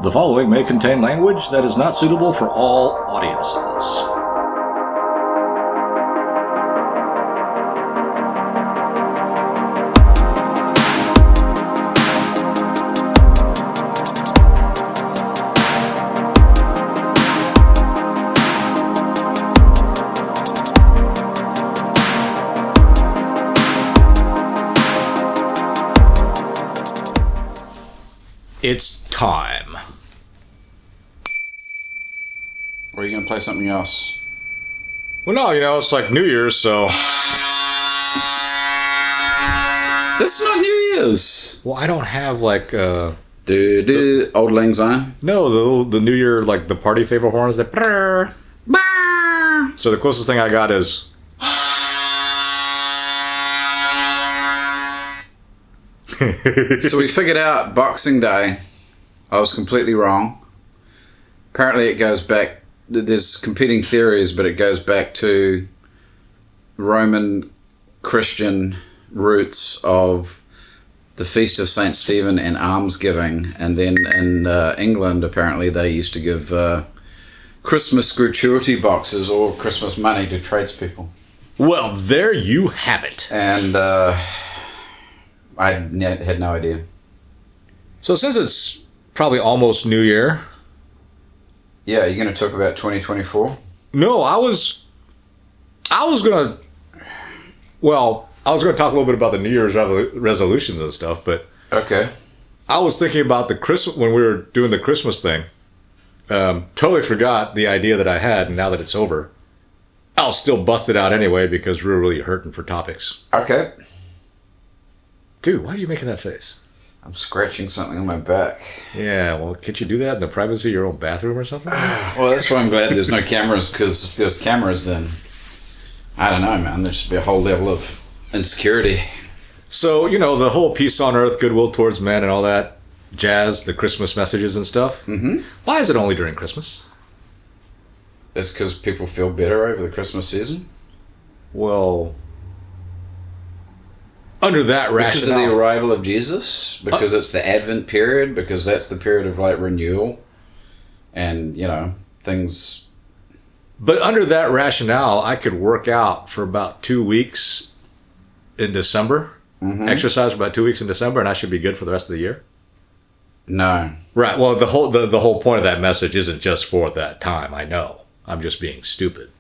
The following may contain language that is not suitable for all audiences. It's time. Or are you going to play something else? Well, no, it's like New Year's, so... That's not New Year's. Well, I don't have, like, Old Lang Syne? No, the New Year, like, the party favor horns that... So the closest thing I got is... So we figured out Boxing Day. I was completely wrong. Apparently it goes back... There's competing theories, but it goes back to Roman Christian roots of the Feast of St. Stephen and almsgiving. And then in England, apparently, they used to give Christmas gratuity boxes or Christmas money to tradespeople. Well, there you have it. And I had no idea. So since it's probably almost New Year... Yeah, you're going to talk about 2024? No, I was going to... Well, I was going to talk a little bit about the New Year's resolutions and stuff, but... Okay. I was thinking about the Christmas... When we were doing the Christmas thing, totally forgot the idea that I had, and now that it's over, I'll still bust it out anyway because we're really hurting for topics. Okay. Dude, why are you making that face? I'm scratching something on my back. Yeah, well, can't you do that in the privacy of your own bathroom or something? Well, that's why I'm glad there's no cameras, because if there's cameras, then I don't know, man. There should be a whole level of insecurity. So, the whole peace on earth, goodwill towards men and all that jazz, the Christmas messages and stuff. Mm-hmm. Why is it only during Christmas? It's because people feel better over the Christmas season. Well... Under that rationale... Because of the arrival of Jesus? Because it's the Advent period? Because that's the period of, renewal? And, things... But under that rationale, I could work out for about 2 weeks in December. Mm-hmm. Exercise for about 2 weeks in December, and I should be good for the rest of the year? No. Right. Well, the whole point of that message isn't just for that time, I know. I'm just being stupid.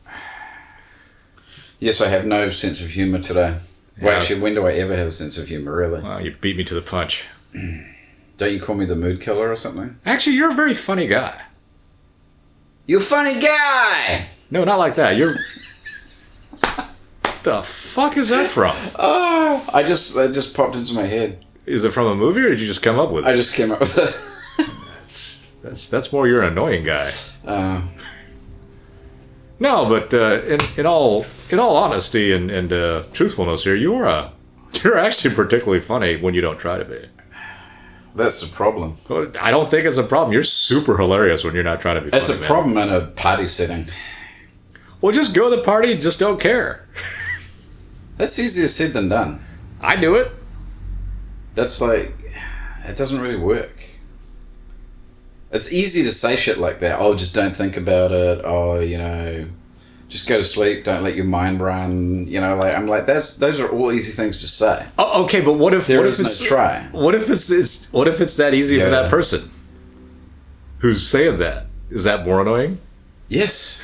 Yes, I have no sense of humor today. Yeah. Well, actually, when do I ever have a sense of humor, really? Well, you beat me to the punch. Don't you call me the mood killer or something? Actually, you're a very funny guy. You funny guy! No, not like that. You're... The fuck is that from? Oh, that just popped into my head. Is it from a movie, or did you just come up with it? I just came up with it. That's more you're an annoying guy. No, but in all honesty and truthfulness here, you're actually particularly funny when you don't try to be. That's the problem. I don't think it's a problem. You're super hilarious when you're not trying to be funny. That's a problem in a party setting. Well, just go to the party and just don't care. That's easier said than done. I do it. That's it doesn't really work. It's easy to say shit like that. Oh, just don't think about it. Oh, just go to sleep. Don't let your mind run. I'm like, those are all easy things to say. Oh, okay, but what if it's no try? What if it's that easy for that person who's saying that? Is that more annoying? Yes.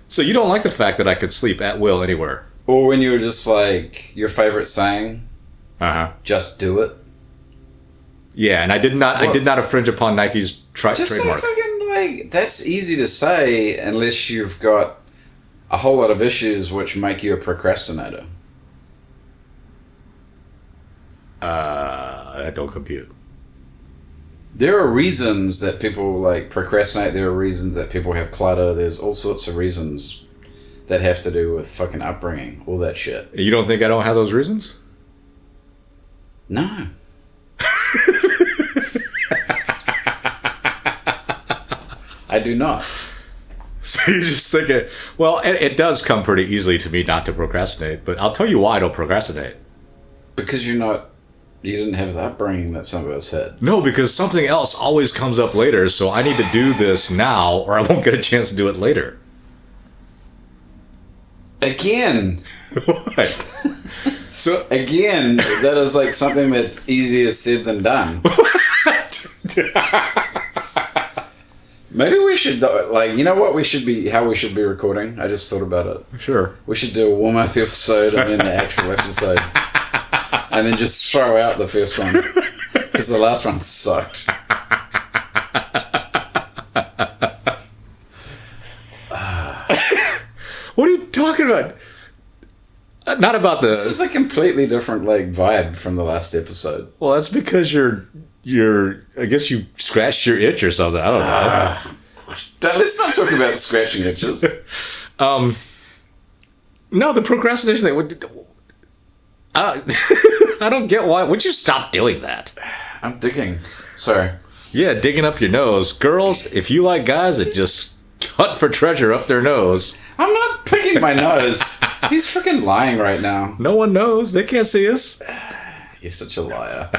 So you don't like the fact that I could sleep at will anywhere? Or when you were just like your favorite saying, just do it. Yeah, and I did not infringe upon Nike's trademark. That's easy to say unless you've got a whole lot of issues which make you a procrastinator. That don't compute. There are reasons that people procrastinate. There are reasons that people have clutter. There's all sorts of reasons that have to do with fucking upbringing, all that shit. You don't think I don't have those reasons? No. I do not. So you just think it... Well, it does come pretty easily to me not to procrastinate, but I'll tell you why I don't procrastinate. Because you're not You didn't have the upbringing that some of us had. No, because something else always comes up later, so I need to do this now or I won't get a chance to do it later. Again. What? So Again, that is like something that's easier said than done. Maybe we should, like, you know what how we should be recording? I just thought about it. Sure. We should do a warm-up episode and then the actual episode. And then just throw out the first one. Because the last one sucked. What are you talking about? Not about the... This is a completely different, like, vibe from the last episode. Well, that's because you're I guess you scratched your itch or something. I don't know. Let's not talk about scratching itches. No, the procrastination thing. I don't get why. Would you stop doing that? I'm digging. Sorry. Yeah, digging up your nose. Girls, if you like guys that just hunt for treasure up their nose. I'm not picking my nose. He's freaking lying right now. No one knows. They can't see us. You're such a liar.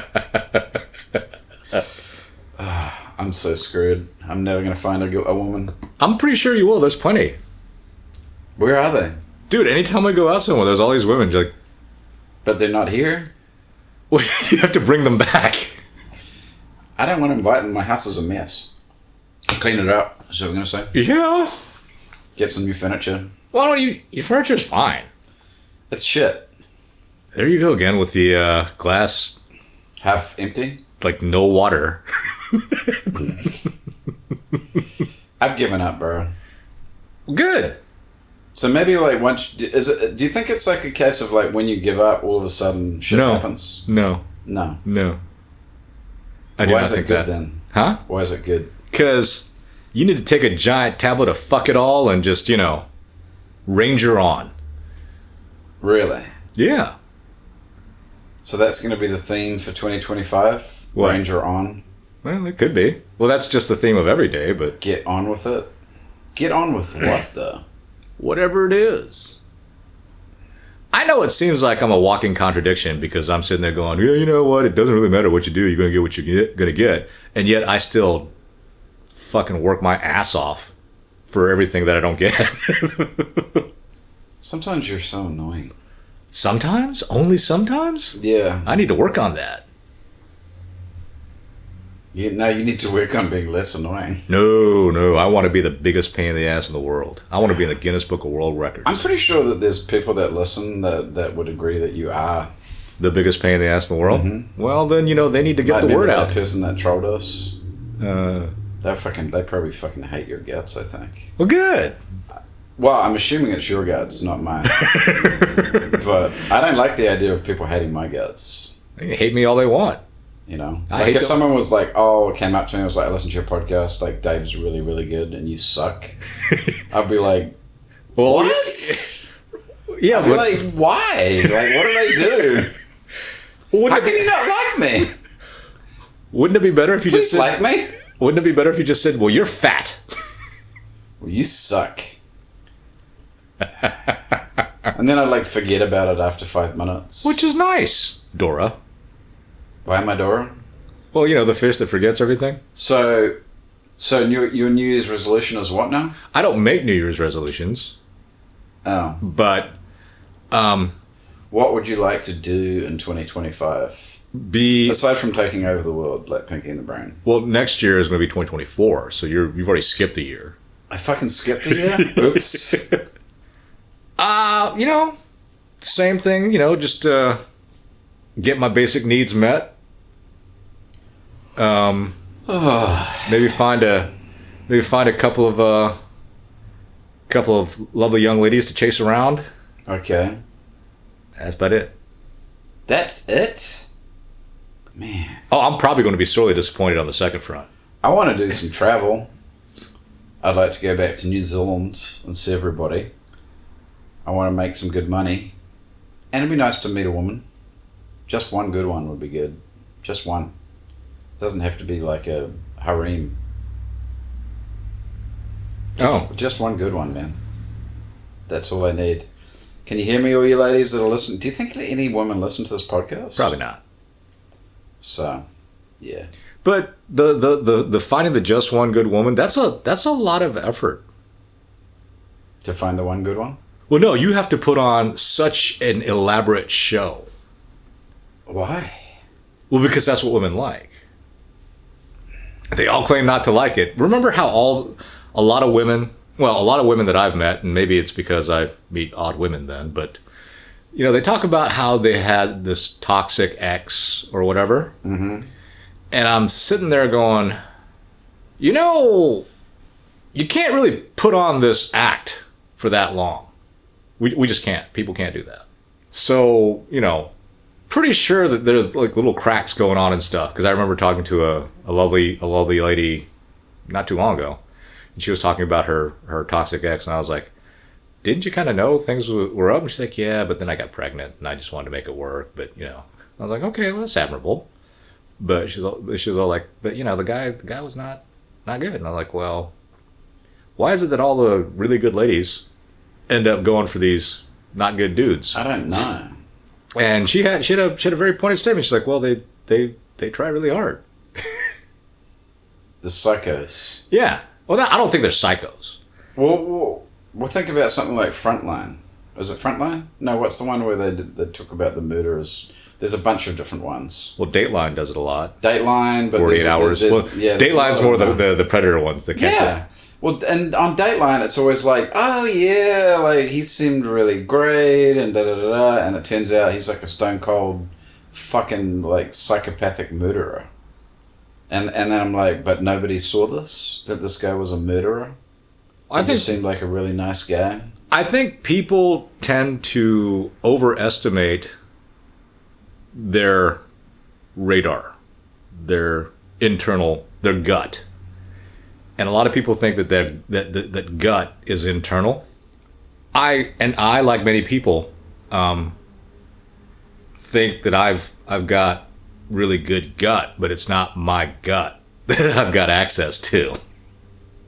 I'm so screwed. I'm never going to find a woman. I'm pretty sure you will. There's plenty. Where are they? Dude, anytime I go out somewhere, there's all these women. You're like, But they're not here? well, you have to bring them back. I don't want to invite them. My house is a mess. Clean it up. Is what I'm going to say. Yeah. Get some new furniture. Why don't you... Your furniture's fine. It's shit. There you go again with the glass, Half empty. like no water. I've given up, bro. Good. So maybe like once... do you think it's like a case of like when you give up, all of a sudden shit happens? No. No. I do Why not is it think good that. then? Huh? Why is it good? Because you need to take a giant tablet of fuck it all and just, ranger on. Really? Yeah. So that's going to be the theme for 2025? What? Ranger on. Well, it could be. Well, that's just the theme of every day, but... Get on with it? Get on with what, though? Whatever it is. I know it seems like I'm a walking contradiction because I'm sitting there going, yeah, you know what? It doesn't really matter what you do. You're going to get what you're going to get. And yet I still fucking work my ass off for everything that I don't get. Sometimes you're so annoying. Sometimes? Only sometimes? Yeah. I need to work on that. You need to work on being less annoying. No. I want to be the biggest pain in the ass in the world. I want to be in the Guinness Book of World Records. I'm pretty sure that there's people that listen that would agree that you are. The biggest pain in the ass in the world? Mm-hmm. Well, then, they need to get Like, the remember word that out. person that trolled us? They They probably fucking hate your guts, I think. Well, good. Well, I'm assuming it's your guts, not mine. But I don't like the idea of people hating my guts. They can hate me all they want. You know? I Like hate if them. someone was like, came up to me and was like, I listened to your podcast, like, Dave's really, really good and you suck. I'd be like, Well, what? Yeah, I'd be but like, why? Like, what did I do? wouldn't, How it can be, you not like me? wouldn't it be better if you Please just said, like me? Wouldn't it be better if you just said, well, you're fat? Well, you suck. And then I'd like forget about it after 5 minutes. Which is nice, Dora. Why am I Dora? Well, the fish that forgets everything. So your New Year's resolution is what now? I don't make New Year's resolutions, Oh. but What would you like to do in 2025? be Aside from taking over the world, like Pinky and the Brain. well. Next year is going to be 2024, so you've already skipped a year. I fucking skipped a year? Oops. Same thing. Just get my basic needs met. Maybe find a couple of lovely young ladies to chase around. Okay. That's about it. That's it? Man. Oh, I'm probably going to be sorely disappointed on the second front. I want to do some travel. I'd like to go back to New Zealand and see everybody. I want to make some good money. And it'd be nice to meet a woman. Just one good one would be good. Just one. Doesn't have to be like a harem. Just one good one, man. That's all I need. Can you hear me, all you ladies that are listening? Do you think any women listen to this podcast? Probably not. So, yeah. But the finding the just one good woman, that's a lot of effort. To find the one good one? Well, no, you have to put on such an elaborate show. Why? Well, because that's what women like. They all claim not to like it. Remember how a lot of women that I've met, and maybe it's because I meet odd women then, but they talk about how they had this toxic ex or whatever. Mm-hmm. And I'm sitting there going, you can't really put on this act for that long. We just can't. People can't do that. So, pretty sure that there's like little cracks going on and stuff. Because I remember talking to a lovely lady not too long ago. And she was talking about her toxic ex. And I was like, didn't you kind of know things were up? And she's like, yeah, but then I got pregnant and I just wanted to make it work. But, I was like, okay, well, that's admirable. But she was all like, but the guy was not good. And I was like, well, why is it that all the really good ladies end up going for these not good dudes? I don't know. And she had a very pointed statement. She's like, well, they try really hard. The psychos. Yeah. Well, I don't think they're psychos. Well, think about something like Frontline. Is it Frontline? No, what's the one where they talk about the murderers? There's a bunch of different ones. Well, Dateline does it a lot. Dateline, but 48 hours. Well, yeah, Dateline's more the Predator ones. The cancer. Yeah. Well, and on Dateline, it's always like, oh yeah, like he seemed really great, and da da da da, and it turns out he's like a stone cold, fucking like psychopathic murderer. And then I'm like, but nobody saw that this guy was a murderer. He just seemed like a really nice guy. I think people tend to overestimate their radar, their gut. And a lot of people think that gut is internal. I, like many people, think that I've got really good gut, but it's not my gut that I've got access to.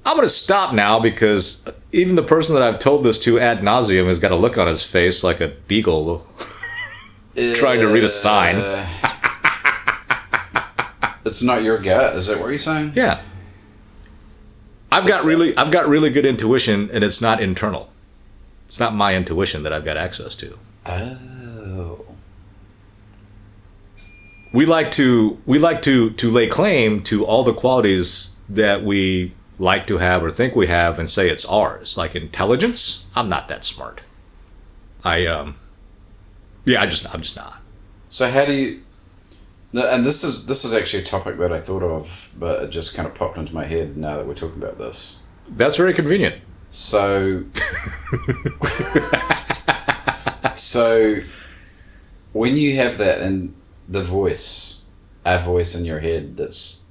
I'm going to stop now because even the person that I've told this to ad nauseum has got a look on his face like a beagle trying to read a sign. It's not your gut, is that what you're saying? Yeah. I've got really good intuition, and it's not internal. It's not my intuition that I've got access to. Oh. We like to lay claim to all the qualities that we like to have or think we have and say it's ours. Like intelligence, I'm not that smart. I'm just not. So how do you? And this is actually a topic that I thought of, but it just kind of popped into my head now that we're talking about this. That's very convenient. So when you have that in the voice, a voice in your head that's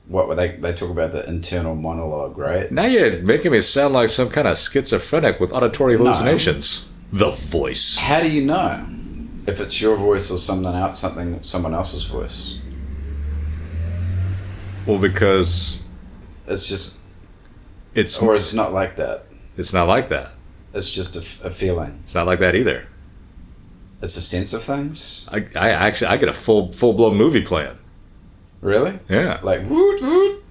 what they talk about, the internal monologue, right? Now you're making me sound like some kind of schizophrenic with auditory hallucinations. No. The voice. How do you know if it's your voice or someone else's voice? Well, because it's not like that. It's not like that. It's just a feeling. It's not like that either. It's a sense of things. I get a full blown movie plan. Really? Yeah. Like woot woot.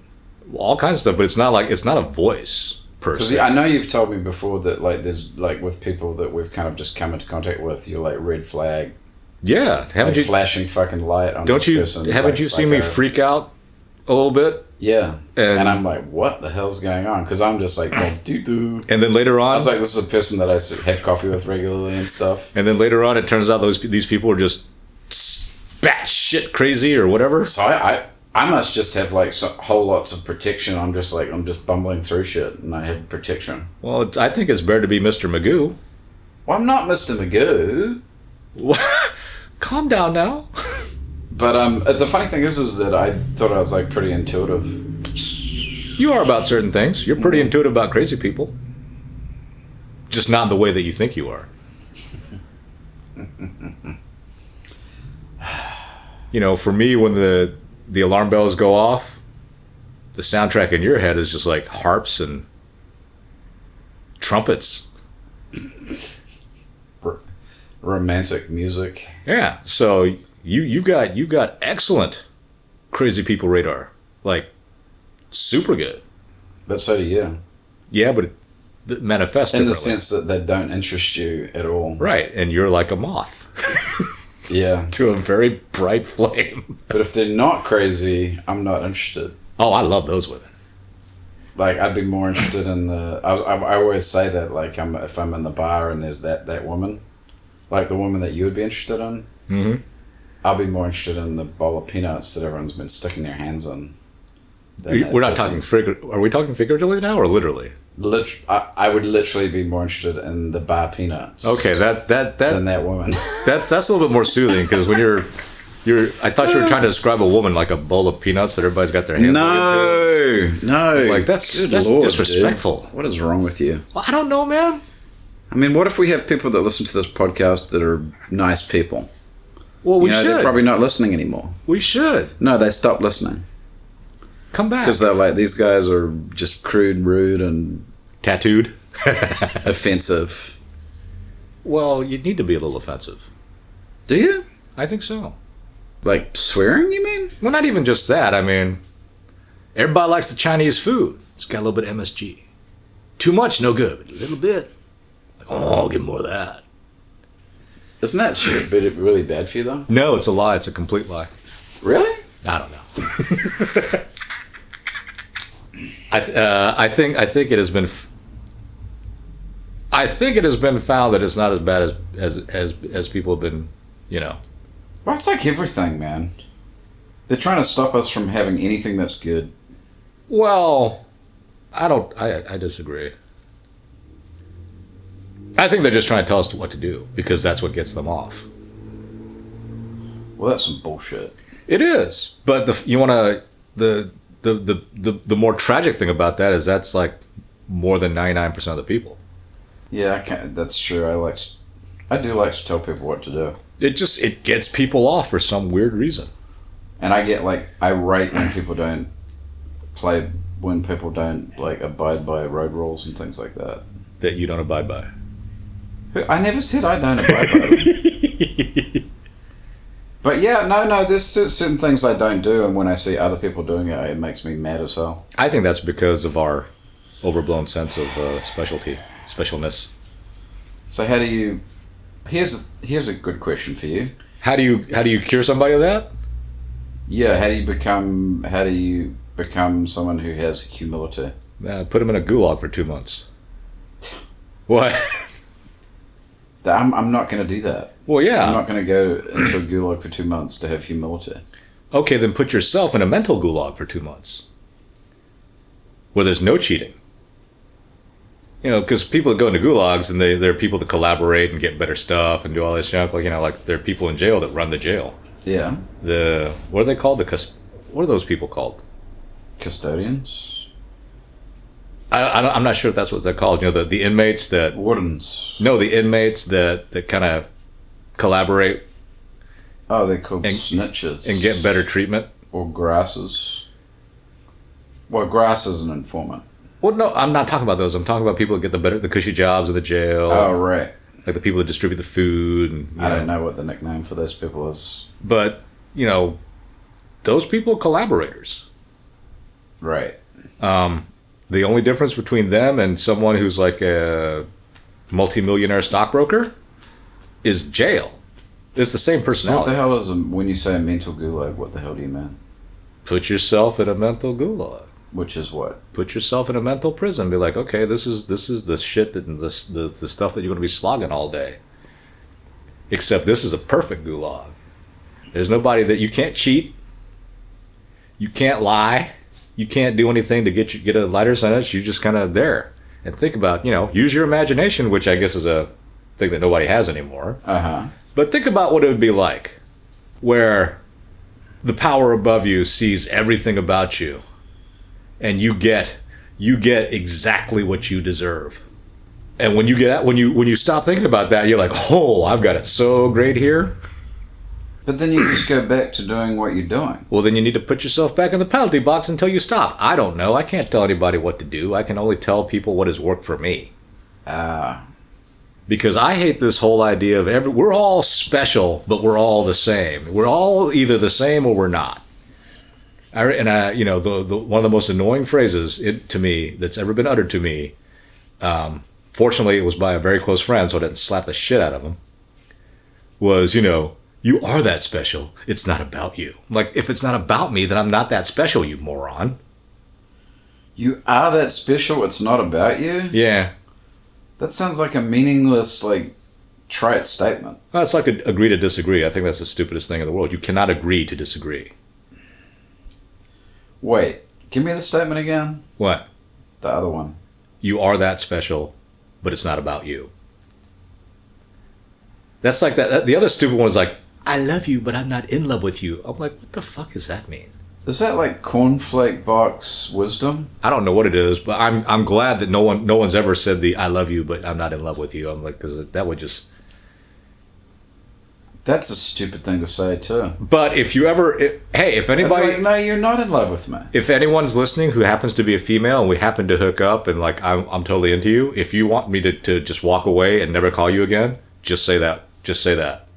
All kinds of stuff, but it's not a voice per se. Because I know you've told me before that like there's like with people that we've kind of just come into contact with, you're like red flag. Yeah. Haven't you flashing fucking light on this person? Haven't you seen me freak out a little bit? Yeah. And I'm like, what the hell's going on? Because I'm just like, oh, doo-doo. And then later on, I was like, this is a person that I have coffee with regularly and stuff. And then later on, it turns out these people are just batshit crazy or whatever. So I must just have like whole lots of protection. I'm just bumbling through shit and I have protection. Well, I think it's better to be Mr. Magoo. Well, I'm not Mr. Magoo. Calm down now. But the funny thing is that I thought I was like pretty intuitive. You are about certain things. You're pretty intuitive about crazy people. Just not in the way that you think you are. For me, when the alarm bells go off, the soundtrack in your head is just like harps and trumpets. Romantic music. Yeah. So You got excellent crazy people radar. Like, super good. But so do you. Yeah, but it manifests In the differently. sense that they don't interest you at all. Right, and you're like a moth Yeah. to a very bright flame. But if they're not crazy, I'm not interested. Oh, I love those women. Like, I'd be more interested in the... I always say that, like, if I'm in the bar and there's that woman, like the woman that you would be interested in, Mm-hmm. I'll be more interested in the bowl of peanuts that everyone's been sticking their hands in. than that We're not person. talking are we talking figuratively now or literally? I would literally be more interested in the bar peanuts. Okay, than that woman. that's a little bit more soothing because when you're I thought you were trying to describe a woman like a bowl of peanuts that everybody's got their hands into. No. Like, that's Good disrespectful. dude. What is wrong with you? Well, I don't know, man. I mean, what if we have people that listen to this podcast that are nice people? Well, we They're should. probably not listening anymore. We should. No, they stopped listening. Come back. Because they're like, these guys are just crude, rude, and Tattooed. offensive. Well, you need to be a little offensive. Do you? I think so. Like swearing, you mean? Well, not even just that. I mean, everybody likes the Chinese food. It's got a little bit of MSG. Too much, no good. But a little bit. Like, oh, I'll get more of that. Isn't that shit really bad for you, though? No, it's a lie. It's a complete lie. Really? I don't know. I think it has been. I think it has been found that it's not as bad as people have been. Well, it's like everything, man. They're trying to stop us from having anything that's good. Well, I don't. I disagree. I think they're just trying to tell us what to do because that's what gets them off. Well, that's some bullshit. It is, but the more tragic thing about that is that's like more than 99% of the people. Yeah, that's true. I do like to tell people what to do. It gets people off for some weird reason. And I get like irate when people don't like abide by road rules and things like that. That you don't abide by. I never said I don't abide by them. But yeah, no, there's certain things I don't do, and when I see other people doing it, it makes me mad as hell. I think that's because of our overblown sense of specialness. So how do you? Here's a good question for you. How do you cure somebody of that? Yeah, how do you become someone who has humility? Put them in a gulag for 2 months. What? I'm not going to do that. Well, yeah. I'm not going to go into a gulag for 2 months to have humility. Okay, then put yourself in a mental gulag for 2 months, where there's no cheating. Because people that go into gulags and they're people that collaborate and get better stuff and do all this junk. Like there are people in jail that run the jail. Yeah. What are they called? What are those people called? Custodians. I'm not sure if that's what they're called. The inmates that. Wardens. No, the inmates that kind of collaborate. Oh, they're called snitches. And get better treatment. Or grasses. Well, grass is an informant. Well, no, I'm not talking about those. I'm talking about people that get the cushy jobs in the jail. Oh, right. Like the people that distribute the food. And, I don't know what the nickname for those people is. But, those people are collaborators. Right. The only difference between them and someone who's like a multimillionaire stockbroker is jail. It's the same So personality. what the hell is when you say a mental gulag? What the hell do you mean? Put yourself in a mental gulag. Which is what? Put yourself in a mental prison. Be like, okay, this is the shit that the stuff that you're going to be slogging all day. Except this is a perfect gulag. There's nobody that you can't cheat. You can't lie. You can't do anything to get a lighter sentence. You're just kind of there. And think about, use your imagination, which I guess is a thing that nobody has anymore. Uh-huh. But think about what it would be like where the power above you sees everything about you and you get exactly what you deserve. And when you stop thinking about that, you're like, "Oh, I've got it so great here." But then you just go back to doing what you're doing. Well, then you need to put yourself back in the penalty box until you stop. I don't know. I can't tell anybody what to do. I can only tell people what has worked for me. Because I hate this whole idea of we're all special, but we're all the same. We're all either the same or we're not. The one of the most annoying phrases to me that's ever been uttered to me, fortunately it was by a very close friend, so I didn't slap the shit out of him, was, you are that special. It's not about you. Like, if it's not about me, then I'm not that special, you moron. You are that special, it's not about you? Yeah. That sounds like a meaningless, trite statement. Well, it's like agree to disagree. I think that's the stupidest thing in the world. You cannot agree to disagree. Wait, give me the statement again. What? The other one. You are that special, but it's not about you. That's like that. The other stupid one is like, I love you, but I'm not in love with you. I'm like, what the fuck does that mean? Is that like cornflake box wisdom? I don't know what it is, but I'm glad that no one's ever said the I love you, but I'm not in love with you. I'm like, because that would just. That's a stupid thing to say too. But if you ever, if anybody, no, you're not in love with me. If anyone's listening who happens to be a female and we happen to hook up and like I'm totally into you, if you want me to just walk away and never call you again, just say that. Just say that.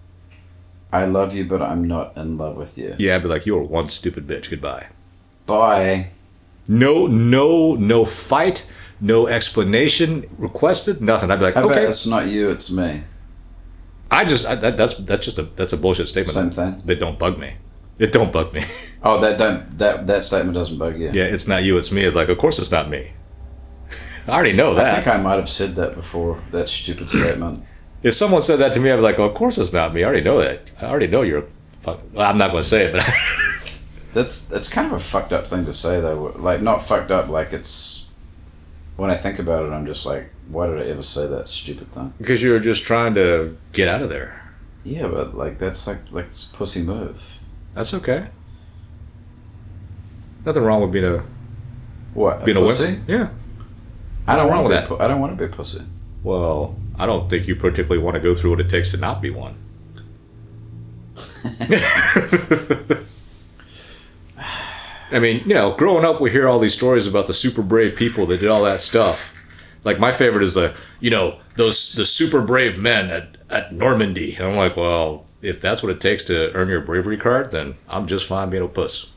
I love you, but I'm not in love with you. Yeah, I'd be like, you're one stupid bitch. Goodbye. Bye. No fight, no explanation requested, nothing. I'd be like, okay. It's not you, it's me. That's a bullshit statement. Same thing. That don't bug me. It don't bug me. Oh, that statement doesn't bug you. Yeah, it's not you, it's me. It's like, of course it's not me. I already know that. I think I might have said that before. That stupid statement. If someone said that to me, I'd be like, oh, of course it's not me. I already know that. I already know you're a fuck. Well, I'm not going to say it, but that's kind of a fucked up thing to say though. Like, not fucked up. Like, it's when I think about it, I'm just like, why did I ever say that stupid thing? Because you're just trying to get out of there. Yeah, but like that's like it's a pussy move. That's okay. Nothing wrong with being a pussy. Wimp. Yeah. I don't wrong want with that. I don't want to be a pussy. Well, I don't think you particularly want to go through what it takes to not be one. I mean, growing up, we hear all these stories about the super brave people that did all that stuff. Like, my favorite is the super brave men at Normandy. And I'm like, well, if that's what it takes to earn your bravery card, then I'm just fine being a puss.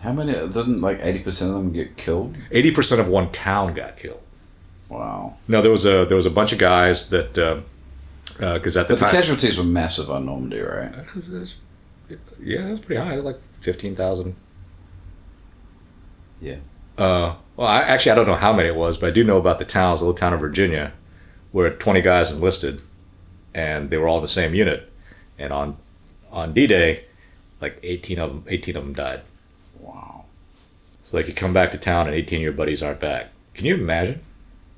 How many? Doesn't like 80% of them get killed? 80% of one town got killed. Wow. No, there was a bunch of guys that because at the time the casualties were massive on Normandy, right? Yeah, it was pretty high, like 15,000. Yeah. Well, I don't know how many it was, but I do know about the town, the little town of Virginia, where 20 guys enlisted, and they were all in the same unit. And on D-Day, like 18 of them died. Wow. So like you come back to town and 18 of your buddies aren't back. Can you imagine?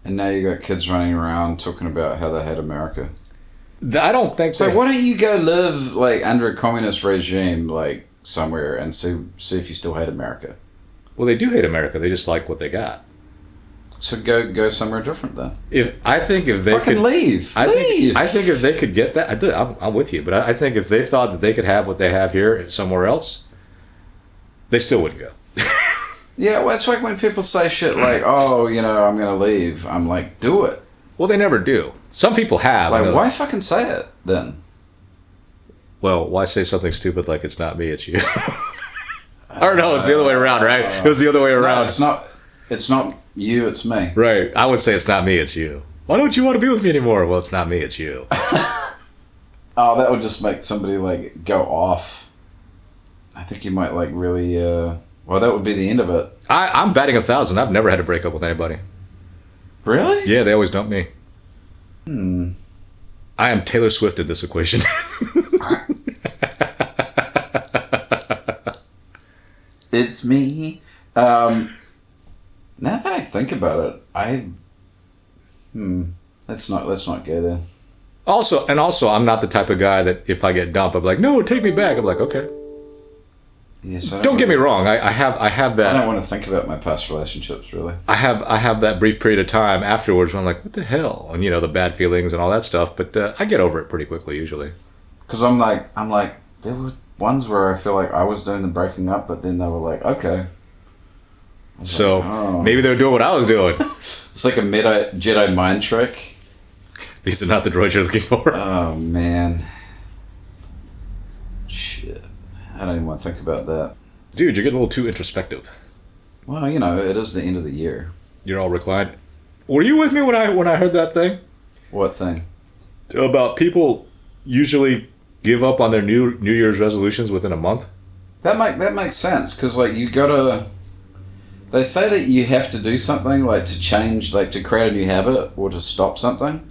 And now you got kids running around talking about how they hate America. I don't think so. So why don't you go live like under a communist regime like somewhere and see if you still hate America? Well, they do hate America. They just like what they got. So go somewhere different then. I think if they fucking could leave. I think if they could get that, I'm with you. But I think if they thought that they could have what they have here somewhere else, they still wouldn't go. Yeah, well, it's like when people say shit like, "Oh, I'm going to leave." I'm like, "Do it." Well, they never do. Some people have. Like, why fucking say it then? Well, why say something stupid like "It's not me, it's you"? Or no, it's the other way around, right? It was the other way around. No, it's not you, it's me. Right. I would say it's not me, it's you. Why don't you want to be with me anymore? Well, it's not me, it's you. Oh, that would just make somebody like go off. I think you might like really. Well, that would be the end of it. I'm batting 1,000. I've never had to break up with anybody. Really? Yeah, they always dump me. I am Taylor Swift in this equation. It's me. Now that I think about it, let's not go there. Also, I'm not the type of guy that if I get dumped, I'm like, no, take me back. I'm like, okay. Yes, don't get me wrong. I have that. I don't want to think about my past relationships, really. I have that brief period of time afterwards where I'm like, what the hell? And the bad feelings and all that stuff. But I get over it pretty quickly usually. Because I'm like, there were ones where I feel like I was doing the breaking up, but then they were like, okay. So maybe they were doing what I was doing. It's like a Jedi mind trick. These are not the droids you're looking for. Oh, man. Shit. I don't even want to think about that. Dude, you're getting a little too introspective. Well, you know, it is the end of the year. You're all reclined. Were you with me when I heard that thing? What thing? About people usually give up on their New Year's resolutions within a month? That makes sense, because, like, you gotta... They say that you have to do something, like, to change, like, to create a new habit or to stop something.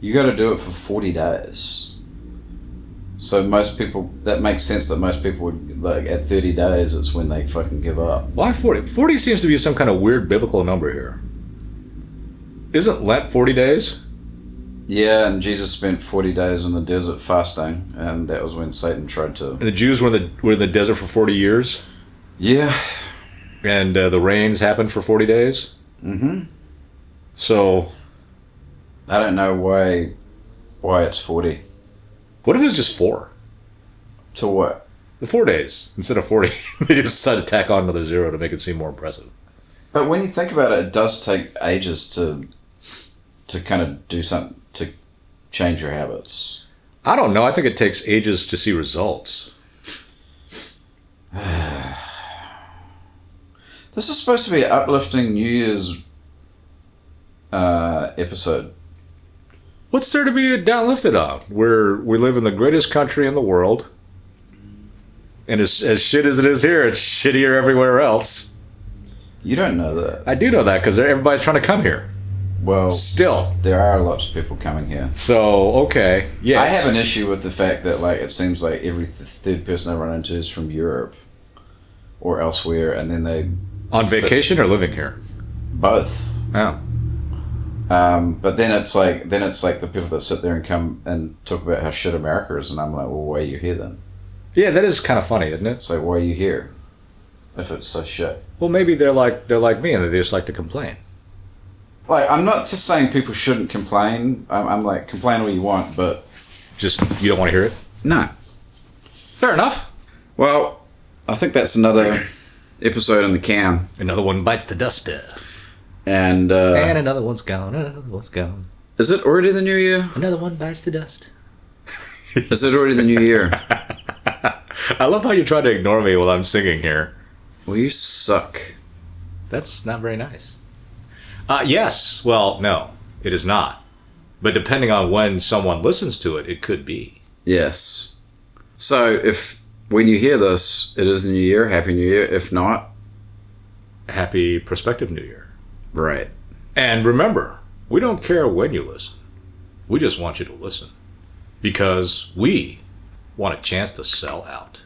You gotta do it for 40 days. So most people... That makes sense that most people would, like, at 30 days, it's when they fucking give up. Why 40? 40 seems to be some kind of weird biblical number here. Isn't Lent 40 days? Yeah, and Jesus spent 40 days in the desert fasting, and that was when Satan tried to... And the Jews were in the desert for 40 years? Yeah. And the rains happened for 40 days? Mm-hmm. So... I don't know why it's 40. What if it was just 4? To what? The 4 days. Instead of 40, they just decided to tack on another 0 to make it seem more impressive. But when you think about it, it does take ages to kind of do something, to change your habits. I don't know. I think it takes ages to see results. This is supposed to be an uplifting New Year's episode. What's there to be downlifted on? We live in the greatest country in the world. And as shit as it is here, it's shittier everywhere else. You don't know that. I do know that because everybody's trying to come here. Well, Still. there are lots of people coming here. So, okay. Yes. I have an issue with the fact that, like, it seems like every third person I run into is from Europe or elsewhere, and then they... On vacation or living here? Both. Oh. But then it's like the people that sit there and come and talk about how shit America is, and I'm like, well, why are you here then? Yeah, that is kind of funny, isn't it? It's like, why are you here if it's so shit? Well, maybe they're like me and they just like to complain. Like, I'm not just saying people shouldn't complain. I'm like, complain all you want, but... Just, you don't want to hear it? No. Fair enough. Well, I think that's another episode in the can. Another one bites the dust. And another one's gone. Another one's gone. Is it already the new year? Another one bites the dust. Is it already the new year? I love how you try to ignore me while I'm singing here. Well, you suck. That's not very nice. Yes. Well, no, it is not. But depending on when someone listens to it, it could be. Yes. So if when you hear this, it is the new year, Happy New Year. If not, Happy prospective New Year. right. And remember, we don't care when you listen. We just want you to listen. Because we want a chance to sell out.